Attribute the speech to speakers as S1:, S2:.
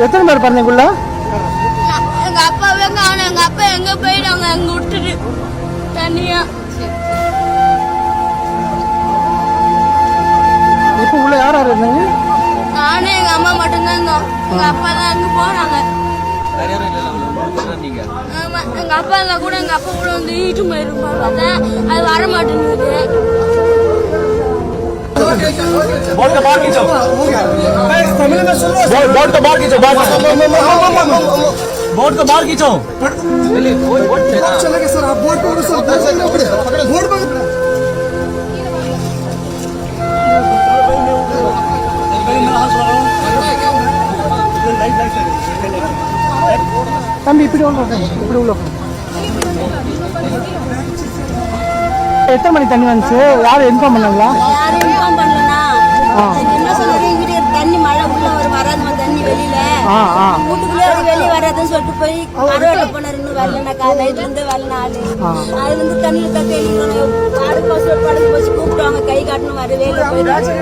S1: எத்தனை பேர் பிறந்தீங்குள்ள?
S2: எங்க அப்பாவே காணோம். எங்க அப்பா எங்க போயிட்டாங்க அங்க விட்டுட்டு தனியா.
S1: இப்ப உள்ள யார் யார் இருந்தாங்க?
S2: நானே எங்க அம்மா மட்டும்தான் இருந்தோம். எங்க அப்பா தான் அங்க போனாங்க. ஆமா, எங்க அப்பா இருந்தா கூட எங்க அப்பா கூட வந்து ஈட்டு போயிருப்பாங்க. அது வர மாட்டேங்குது.
S3: बोर्ड के बाहर खींचो, बोर्ड के बाहर खींचो, बोर्ड के बाहर खींचो।
S4: चलेगा सर, आप बोर्ड पकड़ो सर, बोर्ड पकड़ो।
S1: தம்பி இப்படி உள்ள எத்தனை மணி தண்ணி வந்துச்சு? யாரும் இன்ஃபார்ம் பண்ணாங்களா?
S2: யாரும் இன்ஃபார்ம் பண்ணலனா என்ன சொன்னாரு, இங்க தண்ணி மழை உள்ள வராதுமா, தண்ணி வெளியில வீட்டுக்குள்ளே வெளியே வராதுன்னு சொல்லிட்டு போய் மரவெட்ட போனாரு. இன்னும் வரலனாக்கா நைட்ல இருந்து வரல ஆளு. அதுல இருந்து தண்ணியில தட்டி காடு பசு படகு பசு கூப்பிட்டாங்க, கை காட்டணும் வரவே இல்லை போயிடுச்சு.